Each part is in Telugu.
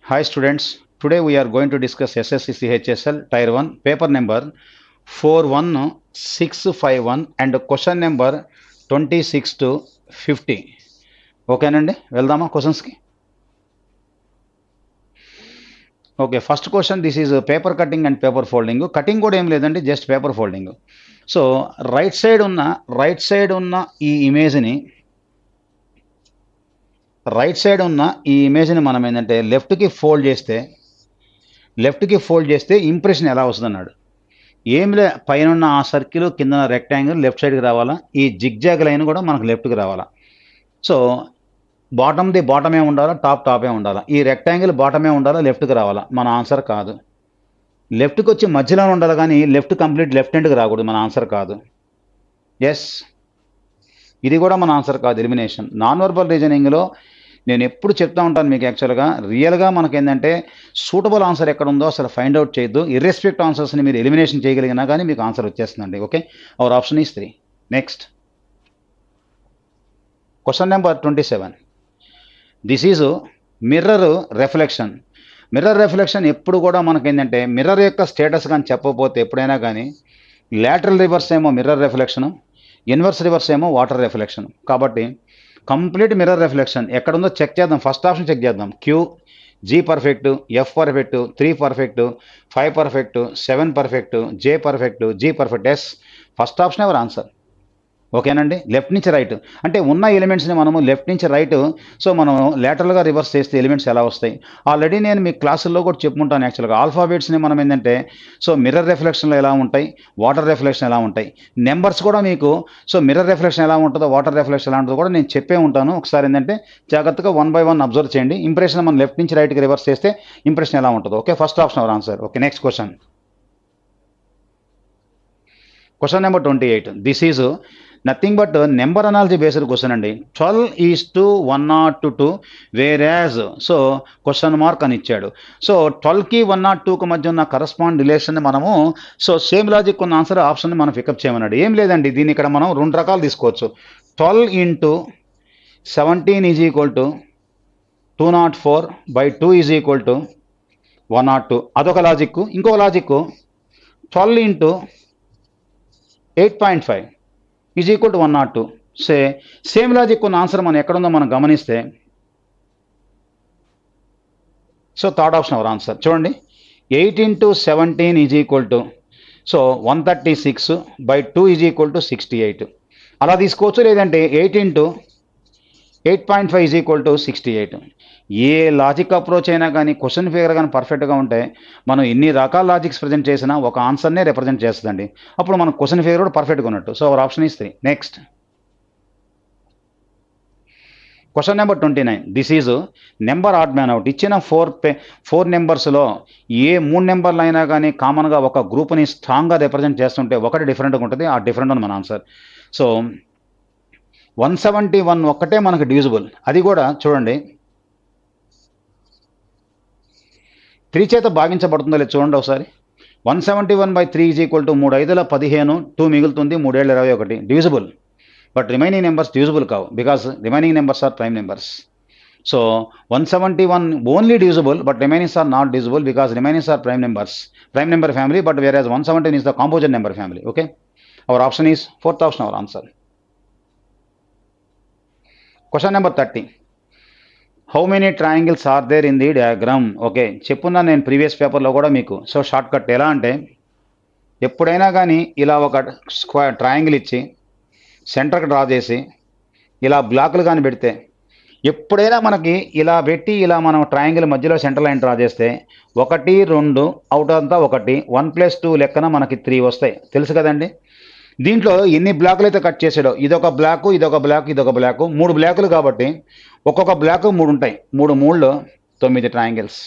Hi students, today we are going to discuss SSC CHSL Tier 1 paper number 41651 and question number 26 to 50. ఓకేనండి వెళ్దామా క్వశ్చన్స్కి. Okay, first question this is paper cutting and paper folding. Cutting కూడా ఏం లేదండి, just paper folding. So right side ఉన్న ఈ ఇమేజ్ని మనం ఏంటంటే లెఫ్ట్కి ఫోల్డ్ చేస్తే ఇంప్రెషన్ ఎలా వస్తుంది అన్నాడు. ఏమిలే, పైన ఉన్న ఆ సర్కిల్ కింద రెక్టాంగిల్ లెఫ్ట్ సైడ్కి రావాలా, ఈ జిగ్జాగ్ లైన్ కూడా మనకు లెఫ్ట్కి రావాలా. సో బాటమే ఉండాలా, టాపే ఉండాలా. ఈ రెక్టాంగిల్ బాటమే ఉండాలా, లెఫ్ట్కి రావాలా. మన ఆన్సర్ కాదు. లెఫ్ట్కి వచ్చి మధ్యలో ఉండాలి, కానీ కంప్లీట్ లెఫ్ట్ హ్యాండ్కి రాకూడదు. మన ఆన్సర్ కాదు. ఎస్, ఇది కూడా మన ఆన్సర్ కాదు. ఎలిమినేషన్. నాన్ వర్బల్ రీజనింగ్లో నేను ఎప్పుడు చెప్తా ఉంటాను మీకు, యాక్చువల్గా రియల్గా మనకి ఏంటంటే సూటబుల్ ఆన్సర్ ఎక్కడ ఉందో అసలు ఫైండ్ అవుట్ చేయొద్దు. ఇర్రెస్పెక్ట్ ఆన్సర్స్ని మీరు ఎలిమినేషన్ చేయగలిగినా కానీ మీకు ఆన్సర్ వచ్చేస్తుందండి. Okay, our option is 3. Next question number 27. This is mirror reflection. ఎప్పుడు కూడా మనకి ఏంటంటే మిర్రర్ యొక్క స్టేటస్ కానీ చెప్పకపోతే ఎప్పుడైనా కానీ లాటరల్ రివర్స్ ఏమో మిర్రర్ రిఫ్లెక్షన్, ఇన్వర్స్ రివర్స్ ఏమో వాటర్ రిఫ్లెక్షన్. కాబట్టి కంప్లీట్ మిర్రర్ రిఫ్లెక్షన్ ఎక్కడుందో చెక్ చేద్దాం. ఫస్ట్ ఆప్షన్ చెక్ చేద్దాం. Q, G perfect, F perfect, 3 perfect, 5 perfect, 7 perfect, J perfect, G perfect. Yes, first option our answer. ఓకేనండి, లెఫ్ట్ నుంచి రైట్ అంటే ఉన్న ఎలిమెంట్స్ని మనము లెఫ్ట్ నుంచి రైట్, సో మనం లేటరల్గా రివర్స్ చేస్తే ఎలిమెంట్స్ ఎలా వస్తాయి. ఆల్రెడీ నేను మీ క్లాసుల్లో కూడా చెప్పుకుంటాను. యాక్చువల్గా ఆల్ఫాబెట్స్ని మనం ఏంటంటే సో మిర్రర్ రిఫ్లెక్షన్లో ఎలా ఉంటాయి, వాటర్ రిఫ్లెక్షన్ ఎలా ఉంటాయి, నెంబర్స్ కూడా మీకు సో మిర్రర్ రిఫ్లెక్షన్ ఎలా ఉంటుందో, వాటర్ రిఫ్లెక్షన్ ఎలా ఉంటుందో కూడా నేను చెప్పే ఉంటాను. ఒకసారి ఏంటంటే జాగ్రత్తగా 1 by 1 అబ్జర్వ్ చేయండి. ఇంప్రెషన్ మనం లెఫ్ట్ నుంచి రైట్కి రివర్స్ చేస్తే ఇంప్రెషన్ ఎలా ఉంటుందో. Okay, first option our answer. Okay, next question number 28. This is nothing but number analogy based question అండి. 12:102 వేరాజ్ సో క్వశ్చన్ మార్క్ అని ఇచ్చాడు. సో 12కి 102కి మధ్య ఉన్న కరస్పాండ్ రిలేషన్ మనము సో సేమ్ లాజిక్ ఉన్న ఆన్సర్ ఆప్షన్ మనం పికప్ చేయమన్నాడు. ఏం లేదండి, దీన్ని ఇక్కడ మనం 2 రకాలు తీసుకోవచ్చు. 12 into 17 is equal to 204/2 is equal to 102. అదొక లాజిక్. ఇంకొక logic 12 into 8.5 is equal to 102. Same logic ఉన్న ఆన్సర్ మనం ఎక్కడుందో మనం గమనిస్తే so third option our answer. చూడండి, 8 into 17 is equal to so 136/2 is equal to 68. అలా తీసుకోవచ్చు. లేదంటే 8 into 8.5 is equal to 68. A logic approach అయినా కానీ క్వశ్చన్ ఫిగర్ కానీ పర్ఫెక్ట్గా ఉంటే మనం ఎన్ని రకాల లాజిక్స్ ప్రజెంట్ చేసినా ఒక ఆన్సర్నే రిప్రజెంట్ చేస్తుందండి. అప్పుడు మనం క్వశ్చన్ ఫిగర్ కూడా పర్ఫెక్ట్గా ఉన్నట్టు. So our option is 3. Next question number 29. This is number odd man out. ఇచ్చిన 4 నెంబర్స్లో ఏ 3 నెంబర్లు అయినా కానీ కామన్గా ఒక గ్రూప్ని స్ట్రాంగ్గా రిప్రజెంట్ చేస్తుంటే ఒకటి డిఫరెంట్గా ఉంటుంది. ఆ డిఫరెంట్ ఉంది మన ఆన్సర్. సో 171 ఒక్కటే మనకు డివిజిబుల్. అది కూడా చూడండి 3 చేత భాగించబడుతుందో లేదు చూడండి ఒకసారి. 171/3 ఈజ్ ఈక్వల్ టు 3 5 15, 2 మిగులుతుంది, 3 7 21 divisible. But remaining numbers divisible కావు, because remaining numbers are prime numbers. So 171 only divisible, but remainings are not divisible because remainings are prime number family, but whereas 117 is the composite number family. Okay, our option is 4th option our answer. Question number 30. How many triangles are there in the diagram. Okay, చెప్పున్నాను నేను ప్రీవియస్ పేపర్లో కూడా మీకు. సో షార్ట్ కట్ ఎలా అంటే ఎప్పుడైనా కానీ ఇలా ఒక ట్రయాంగిల్ ఇచ్చి సెంటర్కి డ్రా చేసి ఇలా బ్లాకులు కానీ పెడితే ఎప్పుడైనా మనకి ఇలా పెట్టి ఇలా మనం ట్రయాంగిల్ మధ్యలో సెంటర్ లైన్ డ్రా చేస్తే 1 2 అవుట్ అంతా 1 1 + 2 లెక్కన మనకి 3 వస్తాయి. తెలుసు కదండి. దీంట్లో ఎన్ని బ్లాకులు అయితే కట్ చేసాడో ఇదొక బ్లాకు, ఇదొక బ్లాక్, ఇదొక బ్లాకు, 3 బ్లాకులు కాబట్టి ఒక్కొక్క బ్లాకు 3 ఉంటాయి. 3 3 9 ట్రయాంగిల్స్.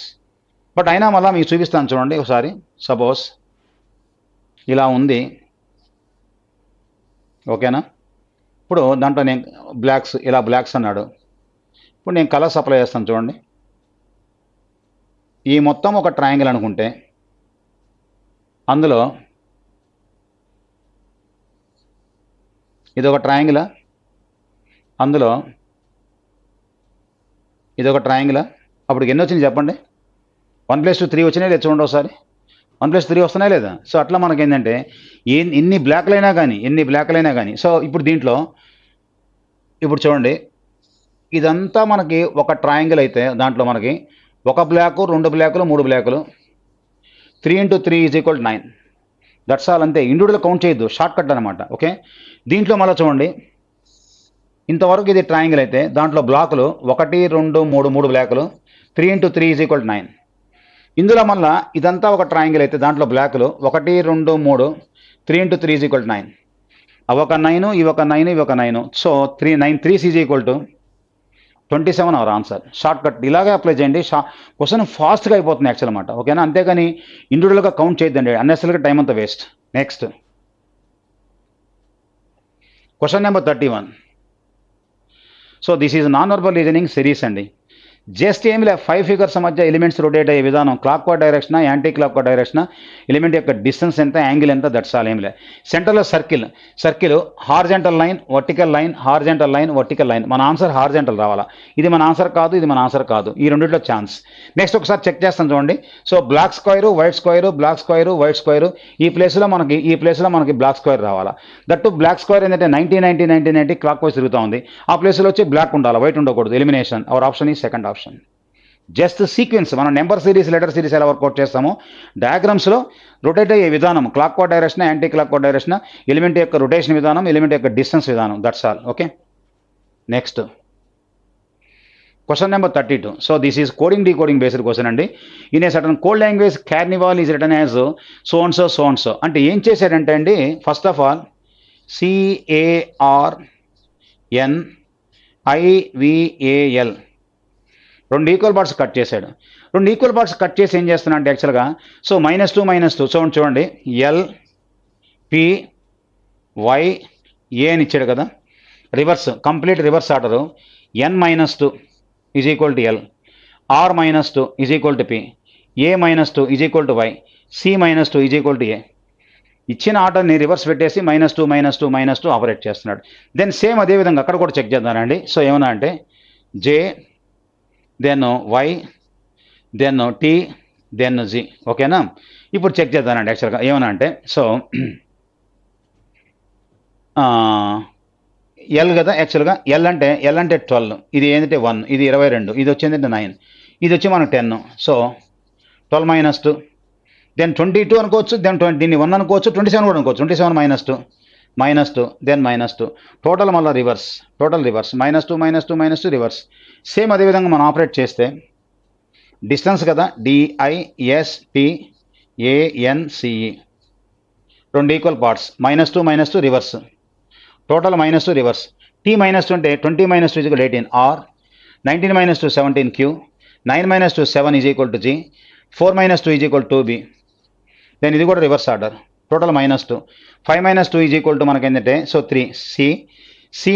బట్ అయినా మళ్ళీ మీకు చూపిస్తాను చూడండి ఒకసారి. సపోజ్ ఇలా ఉంది, ఓకేనా. ఇప్పుడు దాంట్లో నేను ఇలా బ్లాక్స్ అన్నాడు. ఇప్పుడు నేను కలర్స్ అప్లై చేస్తాను చూడండి. ఈ మొత్తం ఒక ట్రయాంగిల్ అనుకుంటే అందులో ఇదొక ట్రయాంగిల్, అందులో ఇదొక ట్రయాంగిల్. అప్పుడు ఎన్ని వచ్చింది చెప్పండి. 1+2 3 వచ్చినాయి లేదా చూడండి ఒకసారి. 1+3 వస్తున్నాయి లేదా? సో అట్లా మనకి ఏంటంటే ఎన్ని బ్లాక్లైనా కానీ సో ఇప్పుడు దీంట్లో ఇప్పుడు చూడండి, ఇదంతా మనకి ఒక ట్రయాంగిల్ అయితే దాంట్లో మనకి ఒక బ్లాకు, 2 బ్లాకులు, 3 బ్లాకులు, 3 × 3 = 9. దట్స్ ఆల్, అంతే. ఇండివిజువల్ కౌంట్ చేయొద్దు, షార్ట్ కట్ అనమాట. ఓకే, దీంట్లో మళ్ళీ చూడండి, ఇంతవరకు ఇది ట్రయాంగిల్ అయితే దాంట్లో బ్లాకులు 1 2 3 బ్లాకులు, 3 × 3 = 9. ఇందులో మళ్ళీ ఇదంతా ఒక ట్రయాంగిల్ అయితే దాంట్లో బ్లాకులు 1 2 3, 3 × 3 = 9. అవి ఒక 9, ఇవి ఒక 9, ఇవి ఒక 9. So 9 3s = 27 our answer. Short cut ఇలాగే అప్లై చేయండి. క్వశ్చన్ ఫాస్ట్గా అయిపోతుంది యాక్చువల్ అనమాట. ఓకేనా, అంతేగాని ఇండివిజువల్గా కౌంట్ చేయొద్దండి, అన్నెసరీగా టైం అంతా waste. Next question number 31. So this is non verbal reasoning series అండి. జస్ట్ ఏమి లే 5 ఫిగర్స్ మధ్య ఎలిమెంట్స్ రొటేట్ అయ్యే విధానం, clock word direction, anti clock word direction, element యొక్క డిస్టెన్స్ ఎంత, యాంగిల్ ఎంత, దట్స్ ఆల్. ఏమి లే. సెంటర్లో circle horizontal line, vertical line, horizontal line, vertical line. మన ఆన్సర్ హార్జెంటల్ రావాలా. ఇది మన ఆన్సర్ కాదు, ఇది మన ఆన్సర్ కాదు, ఈ రెండిట్లో ఛాన్స్. నెక్స్ట్ ఒకసారి చెక్ చేస్తాను చూడండి. So black square, white square, black square, white square, ఈ ప్లేస్లో మనకి బ్లాక్ స్క్వైర్ రావాలా. దట్టు బ్లాక్ స్క్వైర్ ఏంటంటే 90 90 90 90 క్లాక్ వైజ్ తిరుగుతూ ఉంది. ఆ ప్లేస్లో వచ్చి బ్లాక్ ఉండాలి, వైట్ ఉండకూడదు. ఎలిమినేషన్. అవర్ ఆప్షన్ ఈ సెకండ్ ఆప్షన్. జస్ట్ సీక్వెన్స్, మనం నెంబర్ సిరీస్, లెటర్ సిరీస్ ఎలా వర్కౌట్ చేస్తామో డయాగ్రామ్స్లో రొటేట్ అయ్యే విధానం, clock word direction, anti clock word direction, element యొక్క రొటేషన్ విధానం, ఎలిమెంట్ యొక్క డిస్టెన్స్ విధానం, that's all. Okay, next question number 32. So this is coding decoding based question అండి. In a certain code language carnival is written as so and so. అంటే ఏం చేశాడంటే అండి, first of all CARNIVAL 2 equal parts cut చేశాడు. 2 ఈక్వల్ పార్ట్స్ కట్ చేసి ఏం చేస్తున్నా అంటే యాక్చువల్గా సో -2 సో చూడండి, LPYA అని ఇచ్చాడు కదా, reverse, complete reverse order. N-2 = L, R-2 = P, A-2 = Y, C-2 = A. ఇచ్చిన ఆర్డర్ని రివర్స్ పెట్టేసి -2 ఆపరేట్ చేస్తున్నాడు. దెన్ సేమ్ అదేవిధంగా అక్కడ కూడా చెక్ చేద్దానండి. సో ఏమన్నా అంటే J, then Y, then T, then G. ఓకేనా, ఇప్పుడు చెక్ చేద్దానండి. యాక్చువల్గా ఏమన్నా అంటే సో L కదా, యాక్చువల్గా L అంటే 12, ఇది ఏంటంటే 1, ఇది 22, ఇది వచ్చేంటే 9, ఇది వచ్చి మనకు 10. సో 12 - 2, దెన్ 22 అనుకోవచ్చు, దెన్ దీన్ని 1 అనుకోవచ్చు, 27 కూడా అనుకోవచ్చు. 27 - 2, దెన్ -2, టోటల్ మళ్ళీ రివర్స్, -2 రివర్స్. సేమ్ అదేవిధంగా మనం ఆపరేట్ చేస్తే డిస్టెన్స్ కదా, DISTANCE 2 equal parts, -2 reverse, total -2 reverse. T-2 అంటే 20 - 2 = 18, R, 19 - 2 17, Q, 9 - 2 7 = G, 4 - 2 = 2B. Then ఇది కూడా రివర్స్ ఆర్డర్, టోటల్ -2. 5 - 2 = మనకి ఏంటంటే సో 3, C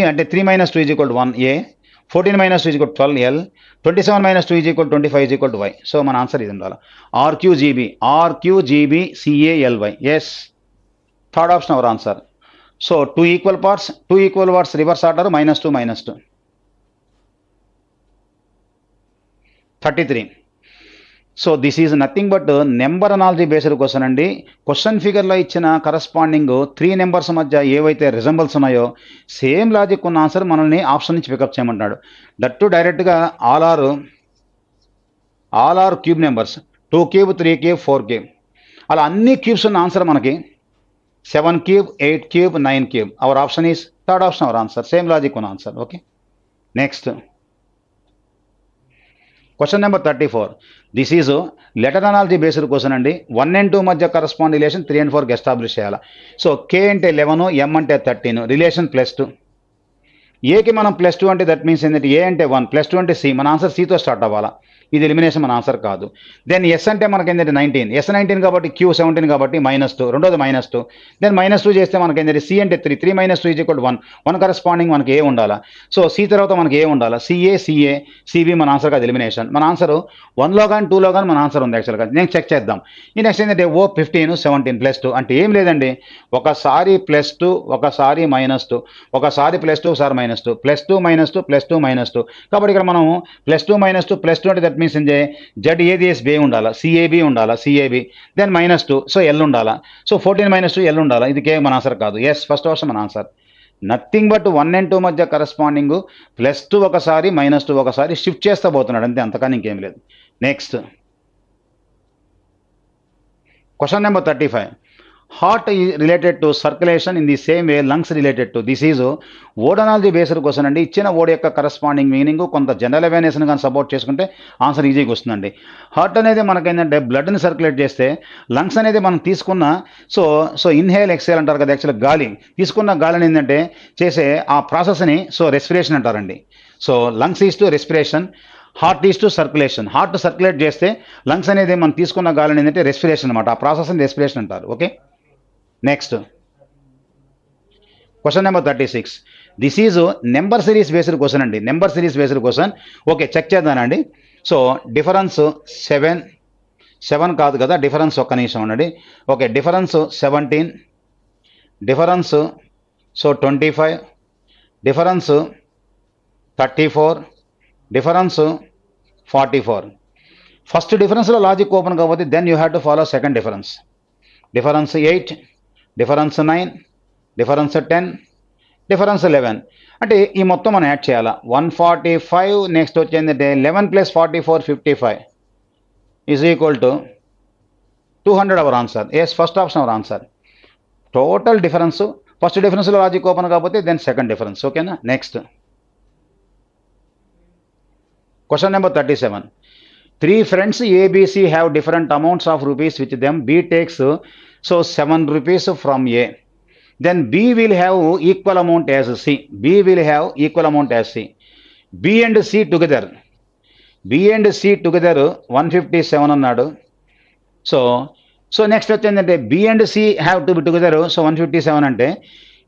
అంటే 3 - 2 = 1, A, 14 - 2 = 12, L, 27 - 2 = 25 = Y. సో మన ఆన్సర్ ఇది ఉండాలి, RQGB CALY. Yes, third option our answer. So 2 equal parts reverse order, -2 33. So this is nothing but number analogy based question అండి. క్వశ్చన్ ఫిగర్లో ఇచ్చిన కరస్పాండింగ్ 3 నెంబర్స్ మధ్య ఏవైతే రిజంబల్స్ ఉన్నాయో సేమ్ లాజిక్ ఉన్న ఆన్సర్ మనల్ని ఆప్షన్ నుంచి పికప్ చేయమంటాడు. దట్టు డైరెక్ట్గా all are cube numbers, 2 cube, 3 cube, 4 cube, అలా అన్ని క్యూబ్స్ ఉన్న ఆన్సర్ మనకి 7 cube, 8 cube, 9 cube. Our option is third option our answer. Same logic ఉన్న answer. Okay, next question number 34. This is letter analogy based question అండి. 1 and 2 మధ్య కరస్పాండ్ రిలేషన్ 3 and 4కి ఎస్టాబ్లిష్ చేయాలి. సో K అంటే 11, M అంటే 13, రిలేషన్ +2. ఏకి మనం +2 అంటే దట్ మీన్స్ ఏంటంటే A అంటే 1, +2 అంటే C. మన ఆన్సర్ Cతో స్టార్ట్ అవ్వాలా, ఇది ఎలిమినేషన్, మన ఆన్సర్ కాదు. దెన్ S అంటే మనకి ఏంటంటే 19, S 19 కాబట్టి Q 17 కాబట్టి -2, రెండోది -2. దెన్ -2 చేస్తే మనకి ఏంటంటే C అంటే 3, 3 - 2 = 1, 1 కరస్పాండింగ్ మనకి ఏ ఉండాలా. సో C తర్వాత మనకి ఏ ఉండాలా, CA CB మన ఆన్సర్ కాదు, ఎలిమినేషన్. మన ఆన్సర్ 1లో కానీ 2లో కానీ మన ఆన్సర్ ఉంది యాక్చువల్గా. నేను చెక్ చేద్దాం. ఈ నెక్స్ట్ ఏంటంటే O 15, 17 +2 అంటే ఏం లేదండి, ఒకసారి +2, ఒకసారి -2, ఒకసారి +2, ఒకసారి -2 +2 -2 కాబట్టి ఇక్కడ మనం +2 అంటే దట్ మీన్స్ ఏంటి ZADSB ఉండాలా, CAB ఉండాలా, CAB దెన్ -2 సో L ఉండాలా, సో 14 -2 L ఉండాలా. ఇది కేవలం మన ఆన్సర్ కాదు. ఎస్, ఫస్ట్ ఆప్షన్ మన ఆన్సర్. నథింగ్ బట్ 1 and 2 మధ్య కరస్పాండింగ్ +2 ఒకసారి -2 ఒకసారి షిఫ్ట్ చేస్తూ పోతున్నాడు అంతే, అంతకని ఇంకేం లేదు. Next question number 35. Heart is related to circulation in the same way lungs related to. This is word analogy based question అండి. ఇచ్చిన ఓడ్ యొక్క కరస్పాండింగ్ మీనింగ్ కొంత జనరల్ అవేర్నెస్ని కానీ సపోర్ట్ చేసుకుంటే ఆన్సర్ ఈజీగా వస్తుందండి. హార్ట్ అనేది మనకేంటంటే బ్లడ్ని సర్క్యులేట్ చేస్తే, లంగ్స్ అనేది మనం తీసుకున్న సో ఇన్హేల్ ఎక్సేల్ అంటారు కదా, యాక్చువల్గా గాలి తీసుకున్న గాలిని ఏంటంటే చేసే ఆ ప్రాసెస్ని రెస్పిరేషన్ అంటారండి. So lungs is to respiration, heart is to circulation. Heart circulate చేస్తే లంగ్స్ అనేది మనం తీసుకున్న గాలిని ఏంటంటే రెస్పిరేషన్ అనమాట, ఆ ప్రాసెస్ని రెస్పిరేషన్ అంటారు. Okay, next question number 36. This is number series based question అండి, number series based question. Okay, check చేద్దానండి. సో డిఫరెన్స్ 7 కాదు కదా, డిఫరెన్స్ ఒక్క నిమిషం ఉండండి. Okay, difference 17, difference 25, difference 34, difference 44. First డిఫరెన్స్లో లాజిక్ ఓపెన్ కాకపోతే then you have to follow second difference. Difference 8, difference 9, difference 10, difference 11. అంటే ఈ మొత్తం మనం యాడ్ చేయాలా. 145 next వచ్చేందంటే 11 + 44 55 is equal to 200 our answer. Yes, first option our answer. Total difference first డిఫరెన్స్లో లాజిక్ ఓపెన్ కాకపోతే దెన్ సెకండ్ డిఫరెన్స్. ఓకేనా, next question number 37. 3 friends ABC have different amounts of rupees with them. B takes 7 rupees from A. Then B will have equal amount as C. B will have equal amount as C. B and C together 157 అన్నాడు. సో నెక్స్ట్ వచ్చేందంటే B and C have to be together. So 157 అంటే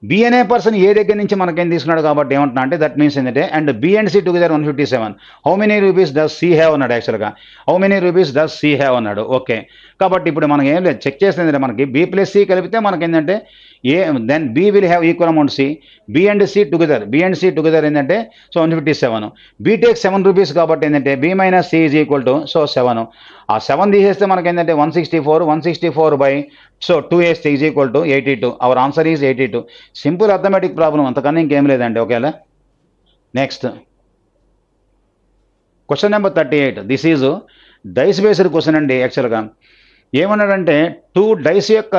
B అనే పర్సన్ ఏ దగ్గర నుంచి మనకేం తీసుకున్నాడు కాబట్టి ఏమంటున్నా అంటే దట్ మీన్స్ ఏంటంటే and B and C together 157. How many rupees does C have అన్నాడు. యాక్చువల్గా how many rupees does C have అన్నాడు. ఓకే, కాబట్టి ఇప్పుడు మనకి ఏం లేదు, చెక్ చేస్తే మనకి B + C కలిపితే మనకి ఏంటంటే then B will have equal amount C. B and C together ఏంటంటే 157. B టేక్ 7 రూపీస్ కాబట్టి ఏంటంటే B - C is equal to 7. ఆ 7 తీసేస్తే మనకి ఏంటంటే 164 బై 2 వేస్తే is equal to 82. Our answer is 82. Simple arithmetic problem, అంతకన్నా ఇంకేం లేదండి. ఓకేలా, next question number 38. This is dice based question అండి. యాక్చువల్గా ఏమన్నాడంటే 2 డైస్ యొక్క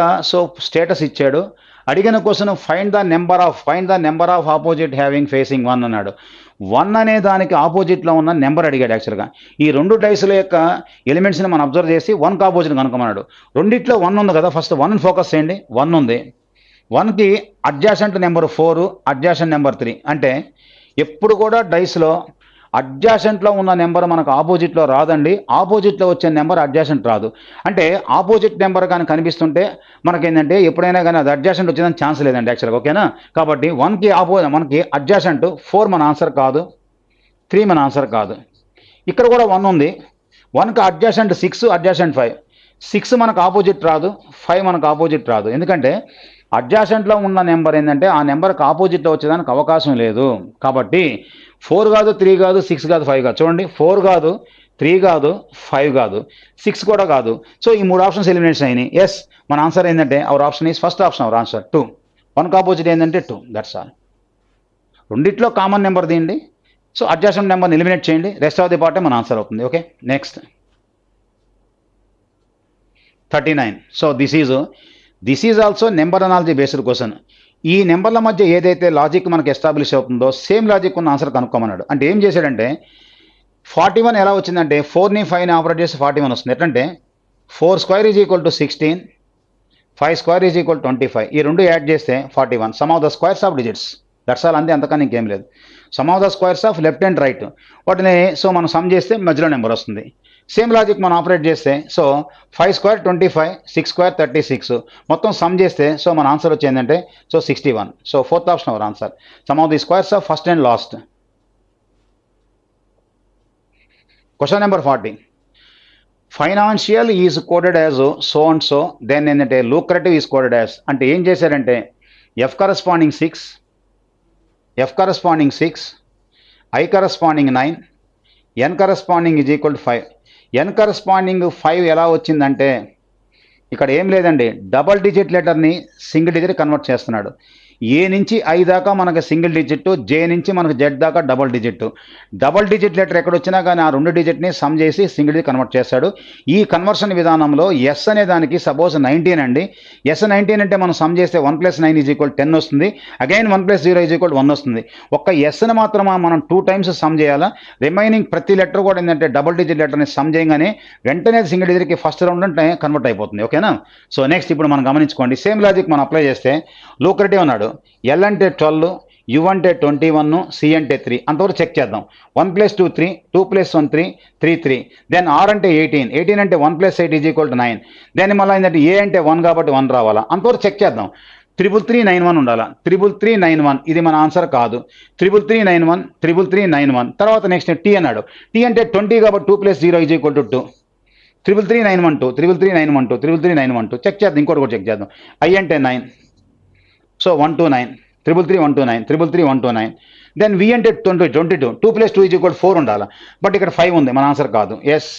స్టేటస్ ఇచ్చాడు. అడిగిన question find the number of opposite having facing 1 అన్నాడు. 1 అనే దానికి ఆపోజిట్లో ఉన్న నెంబర్ అడిగాడు. యాక్చువల్గా ఈ 2 డైస్ల యొక్క ఎలిమెంట్స్ని మనం అబ్జర్వ్ చేసి 1కి ఆపోజిట్ కనుక్కున్నాడు. రెండిట్లో 1 ఉంది కదా, ఫస్ట్ 1ని ఫోకస్ చేయండి. 1 ఉంది, 1కి అడ్జాసెంట్ నెంబర్ 4, అడ్జాసెంట్ నెంబర్ 3. అంటే ఎప్పుడు కూడా డైస్లో అడ్జాసెంట్లో ఉన్న నెంబర్ మనకు ఆపోజిట్లో రాదండి, ఆపోజిట్లో వచ్చే నెంబర్ అడ్జాసెంట్ రాదు. అంటే ఆపోజిట్ నెంబర్ కానీ కనిపిస్తుంటే మనకేంటంటే ఎప్పుడైనా కానీ అది అడ్జాసెంట్ వచ్చేదానికి ఛాన్స్ లేదండి యాక్చువల్గా. ఓకేనా, కాబట్టి 1కి మనకి అడ్జాసెంట్ 4 మన ఆన్సర్ కాదు, 3 మన ఆన్సర్ కాదు. ఇక్కడ కూడా 1 ఉంది, 1కి అడ్జాసెంట్ 6, అడ్జాసెంట్ 5. 6 మనకు ఆపోజిట్ రాదు, 5 మనకు ఆపోజిట్ రాదు. ఎందుకంటే అడ్జాసెంట్లో ఉన్న నెంబర్ ఏంటంటే ఆ నెంబర్కి ఆపోజిట్లో వచ్చేదానికి అవకాశం లేదు. కాబట్టి 4 కాదు, 3 కాదు, 6 కాదు, 5 కాదు. చూడండి, 4 కాదు, 3 కాదు, 5 కాదు, 6 కూడా కాదు. సో ఈ 3 ఆప్షన్స్ ఎలిమినేట్స్ అయినాయి. ఎస్, మన ఆన్సర్ ఏంటంటే our option is first option our answer 2. 1కి ఆపోజిట్ ఏంటంటే 2. That's all. రెండిట్లో కామన్ నెంబర్ తీయండి, సో అడ్జాసెంట్ నెంబర్ని ఎలిమినేట్ చేయండి, రెస్ట్ ఆఫ్ ది పార్టే మన ఆన్సర్ అవుతుంది. Okay, next 39. So this is also number analogy based question. ఈ నెంబర్ల మధ్య ఏదైతే లాజిక్ మనకి ఎస్టాబ్లిష్ అవుతుందో సేమ్ లాజిక్ ఉన్న ఆన్సర్ కనుక్కోమన్నాడు. అంటే ఏం చేశాడంటే 41 ఎలా వచ్చిందంటే 4ని 5ని ఆపరేట్ చేసి 41 వస్తుంది. ఎట్లంటే 4² is equal to 16, 5² is equal 25. ఈ రెండు యాడ్ చేస్తే 41. Some of the squares of digits. That's all, అంతే, అంతకన్నా ఇంకేం లేదు. Some of the squares of left and right, వాటిని మనం సమ్ చేస్తే మధ్యలో నెంబర్ వస్తుంది. సేమ్ లాజిక్ మనం ఆపరేట్ చేస్తే 5² 25, 6² 36, మొత్తం సమ్ చేస్తే మన ఆన్సర్ వచ్చేందంటే 61. Fourth option our answer. Sum of the squares of first and last. Question number 40. Financial is coded as so and so, then ఏంటంటే లూక్రేటివ్ ఈజ్ కోడెడ్ యాజ్. అంటే ఏం చేశారంటే F corresponding 6, F corresponding 6, I corresponding 9, N corresponding is equal to 5. N corresponding 5 ఎలా వచ్చిందంటే ఇక్కడ ఏం లేదండి, డబల్ డిజిట్ లెటర్ని సింగిల్ డిజిట్ కన్వర్ట్ చేస్తున్నాడు. ఏ నుంచి ఐ దాకా మనకు సింగిల్ డిజిట్, జే నుంచి మనకు జెడ్ దాకా double digit. Double digit letter ఎక్కడొచ్చినా కానీ ఆ 2 డిజిట్ని సమ్ చేసి సింగిల్ డిజిట్ కన్వర్ట్ చేస్తాడు. ఈ కన్వర్షన్ విధానంలో ఎస్ అనే దానికి సపోజ్ 19 అండి. ఎస్ 19 అంటే మనం సమ్ చేస్తే 1 + 9 = 10 వస్తుంది. అగైన్ 1 + 0 = 1 వస్తుంది. ఒక్క ఎస్ని మాత్రం మనం 2 టైమ్స్ సమ్ చేయాలా. రిమైనింగ్ ప్రతి లెటర్ కూడా ఏంటంటే డబల్ డిజిట్ లెటర్ని సమ్ చేయగానే వెంటనే సింగిల్ డిజిట్కి ఫస్ట్ రౌండ్ అంటే కన్వర్ట్ అయిపోతుంది. ఓకేనా. సో నెక్స్ట్ ఇప్పుడు మనం గమనించుకోండి, సేమ్ లాజిక్ మనం అప్లై చేస్తే లూక్రేటివ్ అన్నాడు. ఎల్ అంటే 12, యు అంటే 21, సి అంటే 3. అంతవరకు చెక్ చేద్దాం. 1 + 2 3, 2 + 1 3, 3 3. దెన్ ఆర్ అంటే 18, 18 అంటే 1 + 8 = 9. దెన్ మళ్ళీ ఏంటంటే ఏ అంటే 1 కాబట్టి 1 రావాలా. అంతవరకు చెక్ చేద్దాం. 33391 ఉండాలా. 33391 ఇది మన ఆన్సర్ కాదు. 33391, 33391. తర్వాత నెక్స్ట్ టీ అన్నాడు. టీ అంటే 20 కాబట్టి 2 + 0 = 2. 33391, 33391, 33391. చెక్ చేద్దాం. ఇంకోటి కూడా చెక్ చేద్దాం. ఐ అంటే 9, సో 129, 333 129, 333 129. దెన్ వి అంటే 22, 2 + 2 = 4 ఉండాలి. బట్ ఇక్కడ 5 ఉంది, మన ఆన్సర్ కాదు. Yes,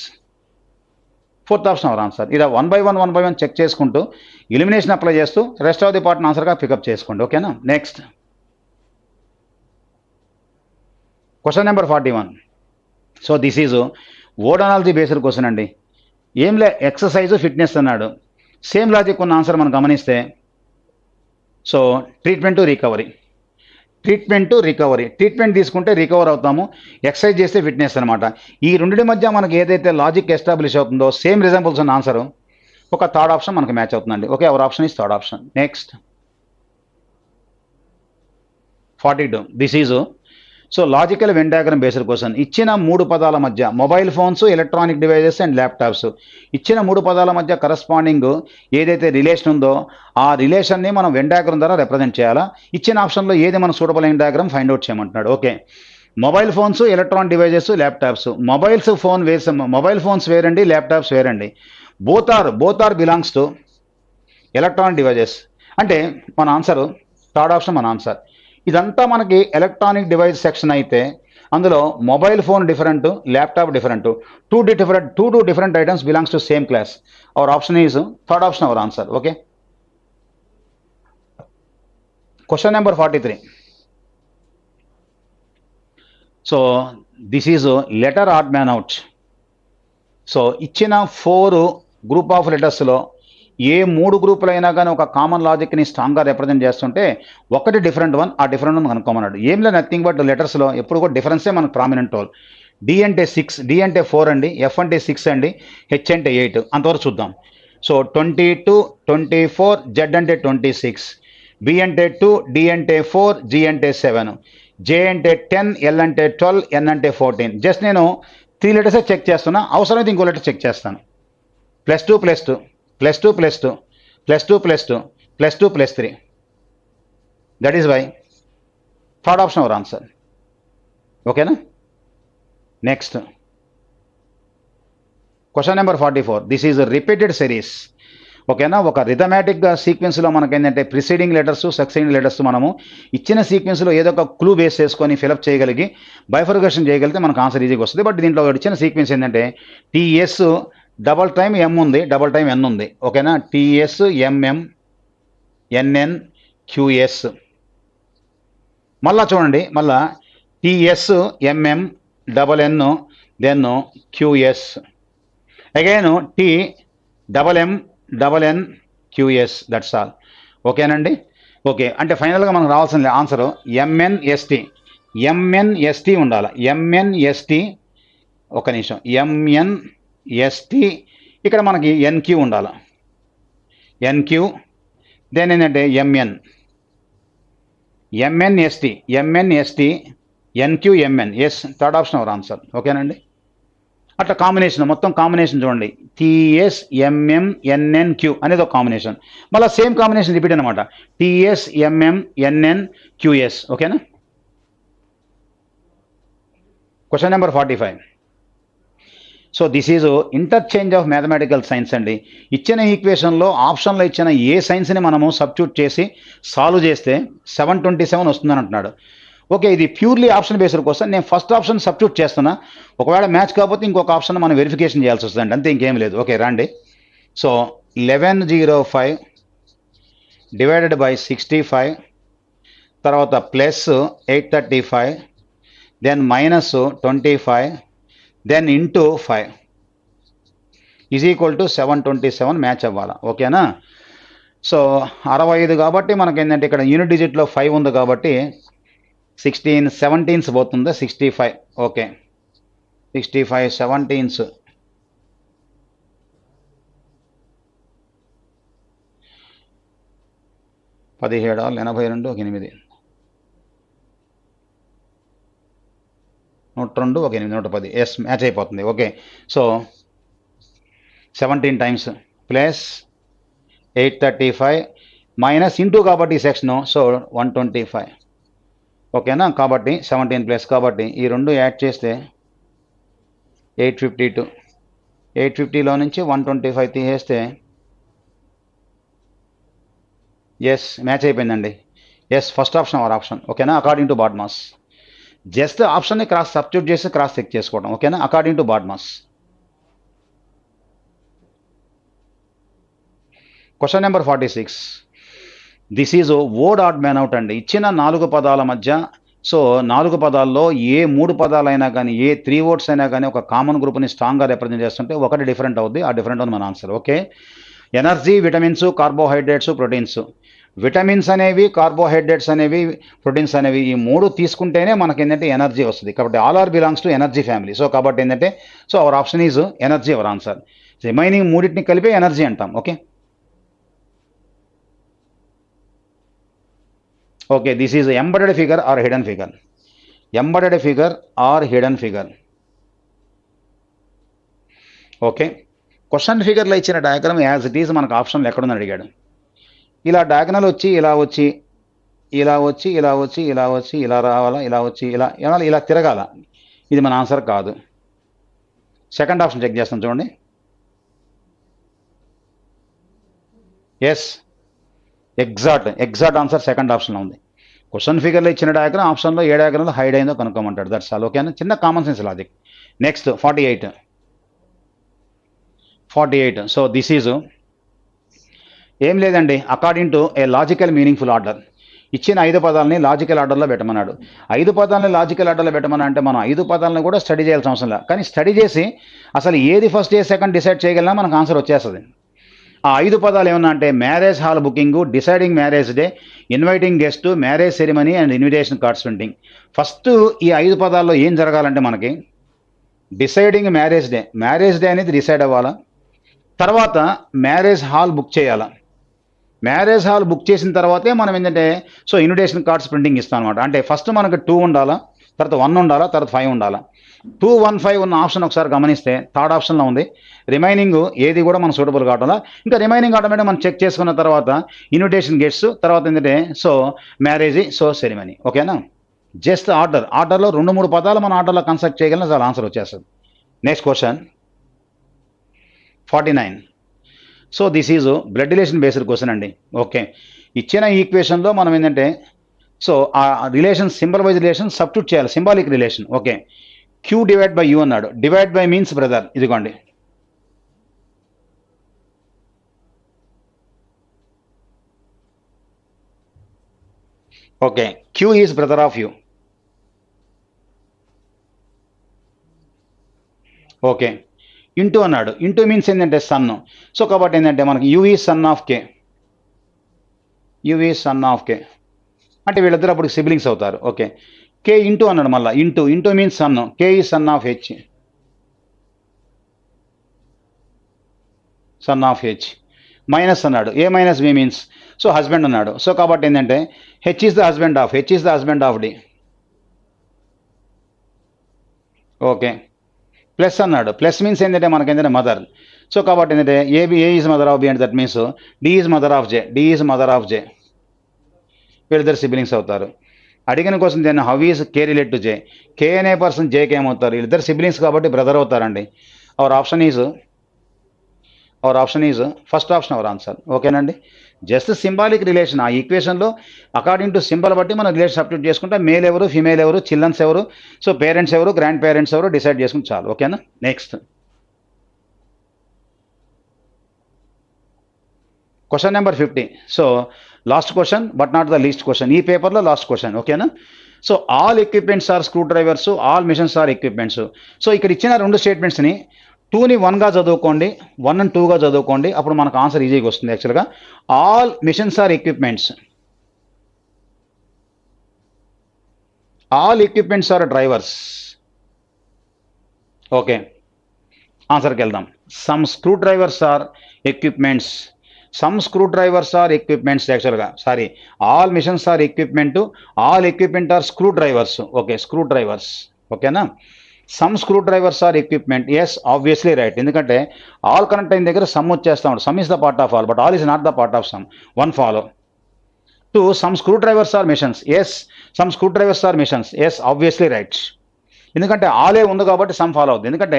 fourth option our answer. ఇలా 1 by 1 చెక్ చేసుకుంటూ ఎలిమినేషన్ అప్లై చేస్తూ రెస్ట్ ఆఫ్ ది పార్ట్ని ఆన్సర్గా పికప్ చేసుకోండి. ఓకేనా. Next question number 41. So this is word analogy based question అండి. ఏం లే, ఎక్సర్సైజ్ ఫిట్నెస్ అన్నాడు. సేమ్ లాజిక్ ఉన్న ఆన్సర్ మనం గమనిస్తే, so treatment to recovery, treatment to recovery. Treatment తీసుకుంటే రికవర్ అవుతాము, ఎక్సర్సైజ్ చేస్తే ఫిట్నెస్ అనమాట. ఈ రెండింటి మధ్య మనకి ఏదైతే లాజిక్ ఎస్టాబ్లిష్ అవుతుందో సేమ్ రిజంబుల్స్ ఉన్న ఆన్సర్ ఒక థర్డ్ ఆప్షన్ మనకు మ్యాచ్ అవుతుందండి. Okay, our option is third option. Next 42. This is so logical Venn diagram based question. ఇచ్చిన 3 పదాల మధ్య mobile phones, electronic devices and laptops, ఇచ్చిన 3 పదాల మధ్య కరస్పాండింగ్ ఏదైతే రిలేషన్ ఉందో ఆ రిలేషన్ని మనం వెన్ డయాగ్రామ్ ద్వారా రిప్రజెంట్ చేయాలా. ఇచ్చిన ఆప్షన్లో ఏది మన suitable Venn diagram find out చేయమంటున్నాడు. ఓకే, mobile phones, electronic devices, laptops. Mobile phones వేరండి, ల్యాప్టాప్స్ వేరండి. Both are belongs to electronic devices. అంటే మన ఆన్సర్ థర్డ్ ఆప్షన్ మన ఆన్సర్. ఇదంతా మనకి ఎలక్ట్రానిక్ డివైస్ సెక్షన్ అయితే అందులో mobile phone different, laptop different. Two different items belongs to same class. Our option is third option our answer. Okay, question number 43. So this is letter odd man out. So ఇచ్చిన 4 గ్రూప్ ఆఫ్ లెటర్స్లో ఏ 3 గ్రూపులైనా కానీ ఒక కామన్ లాజిక్ని స్ట్రాంగ్గా రిప్రజెంట్ చేస్తుంటే ఒకటి డిఫరెంట్ వన్, ఆ డిఫరెంట్ వన్ కనుక్కోమన్నాడు. ఏం లేదు, నథింగ్ బట్ లెటర్స్లో ఎప్పుడు కూడా డిఫరెన్సే మనకు ప్రామినెంట్ రోల్. డి అంటే 6, డి అంటే 4 అండి, ఎఫ్ అంటే 6 అండి, హెచ్ అంటే 8. అంతవరకు చూద్దాం. సో 22, 24, జెడ్ అంటే 26, బి అంటే 2, డి అంటే 4, జి అంటే 7, జే అంటే 10, ఎల్ అంటే 12, ఎన్ అంటే 14. జస్ట్ నేను 3 లెటర్సే చెక్ చేస్తున్నా, అవసరమైతే ఇంకో లెటర్ చెక్ చేస్తాను. +2 +2, +2 +2, +2 +2, +2 +3. That is why third option our answer. ఓకేనా. Next question number 44. This is repeated series. ఓకేనా. ఒక రిథమాటిక్గా సీక్వెన్స్లో మనకి ఏంటంటే ప్రిసీడింగ్ లెటర్స్, సక్సీడింగ్ లెటర్స్ మనము ఇచ్చిన సీక్వెన్స్లో ఏదో ఒక క్లూ బేస్ చేసుకొని ఫిలప్ చేయగలిగి బైఫర్గేషన్ చేయగలిగితే మనకు ఆన్సర్ ఈజీగా వస్తుంది. బట్ దీంట్లో ఇచ్చిన సీక్వెన్స్ ఏంటంటే టీఎస్ డబల్ టైమ్ ఎం ఉంది, డబల్ టైమ్ ఎన్ ఉంది. ఓకేనా. TS MM NN QS. మళ్ళా చూడండి, మళ్ళా TS MM double N then QS, again T double M double N QS. That's all. ఓకేనండి. ఓకే, అంటే ఫైనల్గా మనకు రావాల్సిన ఆన్సర్ ఎంఎన్ఎస్టీ. ఎంఎన్ఎస్టీ ఉండాలి. ఎంఎన్ఎస్టీ, ఒక నిమిషం, ఎంఎన్ఎస్టీ. ఇక్కడ మనకి ఎన్క్యూ ఉండాలి. ఎన్క్యూ దెన్ ఏంటంటే MNST NQ MN. Yes, third option our answer. ఓకేనండి. అట్లా కాంబినేషన్, మొత్తం కాంబినేషన్ చూడండి. టీఎస్ ఎంఎం ఎన్ఎన్ క్యూ అనేది ఒక కాంబినేషన్. మళ్ళీ సేమ్ కాంబినేషన్ రిపీట్ అనమాట. TS MM NN QS. ఓకేనా. Question number 45. So this is interchange of mathematical science అండి. ఇచ్చిన ఈక్వేషన్లో ఆప్షన్లో ఇచ్చిన ఏ సైన్స్ని మనము సబ్స్టిట్యూట్ చేసి సాల్వ్ చేస్తే 727 వస్తుందని అంటున్నాడు. ఓకే, ఇది ప్యూర్లీ ఆప్షన్ బేస్డ్ కోసం నేను ఫస్ట్ ఆప్షన్ సబ్స్టిట్యూట్ చేస్తున్నా. ఒకవేళ మ్యాచ్ కాకపోతే ఇంకొక ఆప్షన్ మనం వెరిఫికేషన్ చేయాల్సి వస్తుందండి, అంతే, ఇంకేం లేదు. ఓకే రండి. సో 1105 డివైడెడ్ బై 65, తర్వాత plus 835, then minus 25, then into 5 is equal to 727 match అవ్వాలా. ఓకేనా? సో 65 కాబట్టి మనకి ఏంటంటే ఇక్కడ యూనిట్ డిజిట్లో 5 ఉంది కాబట్టి 16 17s పోతుంది, 65. Okay, 65 17s. $17 82 1 8 102 1 8 110. ఎస్, మ్యాచ్ అయిపోతుంది. Okay, so 17 times plus 835 minus into కాబట్టి సెక్షన్, సో 125. ఓకేనా? కాబట్టి 17 ప్లస్ కాబట్టి ఈ రెండు యాడ్ చేస్తే 852. 850లో నుంచి 125 తీసేస్తే ఎస్, మ్యాచ్ అయిపోయిందండి. Yes, first option our option. ఓకేనా? According to BODMAS. జస్ట్ ఆప్షన్ని క్రాస్ సబ్స్టిట్యూట్ చేసి క్రాస్ చెక్ చేసుకోవడం. ఓకేనా? According to BODMAS. Question number 46. This is word odd man out అండి. ఇచ్చిన 4 పదాల మధ్య, సో 4 పదాల్లో ఏ 3 పదాలైనా కానీ, ఏ 3 వర్డ్స్ అయినా కానీ ఒక కామన్ గ్రూప్ని స్ట్రాంగ్గా రిప్రజెంట్ చేస్తుంటే ఒకటి డిఫరెంట్ అవుద్ది, ఆ డిఫరెంట్ అవుతుంది మన answer. Okay, energy, vitamins, carbohydrates, proteins. Vitamins అనేవి, కార్బోహైడ్రేట్స్ అనేవి, ప్రోటీన్స్ అనేవి, ఈ 3 తీసుకుంటేనే మనకి ఏంటంటే ఎనర్జీ వస్తుంది. కాబట్టి all are belongs to energy family. So కాబట్టి ఏంటంటే, so our option is energy our answer. Remaining 3టిని కలిపి ఎనర్జీ అంటాం. Okay, okay, this is embedded figure or hidden figure. Embedded figure or hidden figure. Okay, question ఫిగర్లో ఇచ్చిన డయాగ్రామ్ యాజ్ ఇట్ ఈజ్ మనకు ఆప్షన్లు ఎక్కడుందని అడిగాడు. ఇలా డయాగ్నల్ వచ్చి ఇలా వచ్చి ఇలా వచ్చి ఇలా వచ్చి ఇలా వచ్చి ఇలా రావాలా, ఇలా వచ్చి ఇలా ఇలా తిరగాల. ఇది మన ఆన్సర్ కాదు. సెకండ్ ఆప్షన్ చెక్ చేస్తాం చూడండి. ఎస్, ఎగ్జాక్ట్ ఆన్సర్ సెకండ్ ఆప్షన్లో ఉంది. క్వశ్చన్ ఫిగర్లో ఇచ్చిన డయాగ్రామ్ ఆప్షన్లో ఏ డయాగ్రామ్లో హైడ్ అయిందో కనుక్కోమంటాడు. That's all. ఓకేనా? చిన్న common sense logic. Next 48. So this is ఏం లేదండి, according to A logical meaningful order. ఇచ్చిన 5 పదాలని లాజికల్ ఆర్డర్లో పెట్టమన్నాడు. 5 పదాలని లాజికల్ ఆర్డర్లో పెట్టమన్నా అంటే మనం 5 పదాలను కూడా స్టడీ చేయాల్సిన అవసరం లేదు. కానీ స్టడీ చేసి అసలు ఏది ఫస్ట్, ఏ సెకండ్ డిసైడ్ చేయగలనా మనకు ఆన్సర్ వచ్చేస్తుంది. ఆ 5 పదాలు ఏమన్నా అంటే marriage hall booking, deciding marriage day, inviting guest, marriage ceremony and invitation cards printing. First ఈ 5 పదాల్లో ఏం జరగాలంటే మనకి డిసైడింగ్ మ్యారేజ్ డే అనేది డిసైడ్ అవ్వాలా. తర్వాత మ్యారేజ్ హాల్ బుక్ చేయాలా. మ్యారేజ్ హాల్ బుక్ చేసిన తర్వాతే మనం ఏంటంటే సో ఇన్విటేషన్ కార్డ్స్ ప్రింటింగ్ ఇస్తాం అనమాట. అంటే ఫస్ట్ మనకు 2 ఉండాలా, తర్వాత 1 ఉండాలా, తర్వాత 5 ఉండాలా. 2, 1, 5 ఉన్న ఆప్షన్ ఒకసారి గమనిస్తే థర్డ్ ఆప్షన్లో ఉంది. రిమైనింగ్ ఏది కూడా మనం సూటబుల్ కావట్లా. ఇంకా రిమైనింగ్ ఆటోమేటిక్ మనం చెక్ చేసుకున్న తర్వాత ఇన్విటేషన్ గెట్స్, తర్వాత ఏంటంటే సో మ్యారేజ్, సో సెరిమనీ. ఓకేనా? జస్ట్ ఆర్డర్లో 2-3 పదాలు మన ఆర్డర్లో కన్స్ట్రక్ట్ చేయగలిగిన చాలా ఆన్సర్ వచ్చేస్తుంది. Next question 49. So this is blood relation based question అండి. ఓకే, ఇచ్చిన ఈక్వేషన్లో మనం ఏంటంటే సో ఆ relation symbol wise relation substitute చేయాలి, symbolic relation. Okay, Q divide by U అన్నాడు. డివైడ్ బై మీన్స్ బ్రదర్, ఇదిగోండి. Okay, Q is brother of U. Okay, into అన్నాడు. ఇంటూ మీన్స్ ఏంటంటే సన్. సో కాబట్టి ఏంటంటే మనకి U is son of K. అంటే వీళ్ళిద్దరు అప్పుడు సిబ్లింగ్స్ అవుతారు. ఓకే, కే ఇంటూ అన్నాడు. మళ్ళీ into means son. K is son of H. Minus అన్నాడు. A minus B means so husband అన్నాడు. సో కాబట్టి ఏంటంటే H is the husband of D. Okay, plus అన్నాడు. ప్లస్ మీన్స్ ఏంటంటే మనకి ఏంటంటే మదర్. సో కాబట్టి ఏంటంటే A is mother of B అంటే that means D is mother of J. వీళ్ళిద్దరు సిబ్లింగ్స్ అవుతారు. అడిగిన కోసం దాన్ని how is K relate to J. K అనే పర్సన్ జేకి ఏమవుతారు? వీళ్ళిద్దరు సిబ్లింగ్స్ కాబట్టి బ్రదర్ అవుతారండి. Our option is our option is first option our answer. ఓకేనండి. జస్ట్ సింబాలిక్ రిలేషన్ ఆ ఈక్వేషన్లో అకార్డింగ్ టు సింబల్ బట్టి మనం రిలేషన్ సబ్స్టిట్యూట్ చేసుకుంటే మేల్ ఎవరు, ఫీమేల్ ఎవరు, చిల్డ్రన్స్ ఎవరు, సో పేరెంట్స్ ఎవరు, గ్రాండ్ పేరెంట్స్ ఎవరు డిసైడ్ చేసుకుంటే చాలు. ఓకేనా. Next question number 50. So last question but not the least question, ఈ పేపర్లో లాస్ట్ క్వశ్చన్. ఓకేనా. So all equipments are screw drivers, all machines are equipments. So ఇక్కడ ఇచ్చిన రెండు స్టేట్మెంట్స్ని 2ని 1గా చదువుకోండి, 1 and 2గా చదువుకోండి, అప్పుడు మనకు ఆన్సర్ ఈజీగా వస్తుంది. యాక్చువల్గా all machines are equipments, all equipments are drivers. Okay, ఆన్సర్కి వెళ్దాం. Some screw drivers are equipments, some screw drivers are equipments. యాక్చువల్గా sorry, all machines are equipment, all equipment are screw drivers. Okay, screw drivers. ఓకేనా. Some screw drivers are equipment, yes obviously right. ఎందుకంటే ఆల్ కనెక్ట్ అయిన దగ్గర సమ్ వచ్చేస్తా ఉంటాడు. Some is the part of all, but all is not the part of some. 1 follow. 2 some screw drivers are machines, yes some screw drivers are machines, yes obviously right. ఎందుకంటే ఆలే ఉంది కాబట్టి సమ్ ఫాలో అవుతుంది. ఎందుకంటే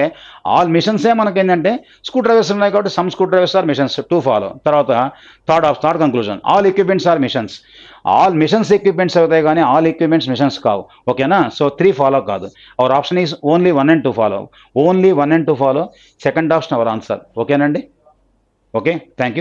ఆల్ మిషన్సే మనకి ఏంటంటే స్క్రూ డ్రైవర్స్ ఉన్నాయి కాబట్టి some screw drivers are machines, 2 follow. తర్వాత third conclusion, all equipments are machines. All machines equipments అవుతాయి కానీ ఆల్ ఎక్విప్మెంట్స్ మిషన్స్ కావు. ఓకేనా. సో 3 ఫాలో కాదు. Our option is only 1 and 2 follow. Only 1 and 2 follow. Second option our answer. ఓకేనండి. Okay, thank you.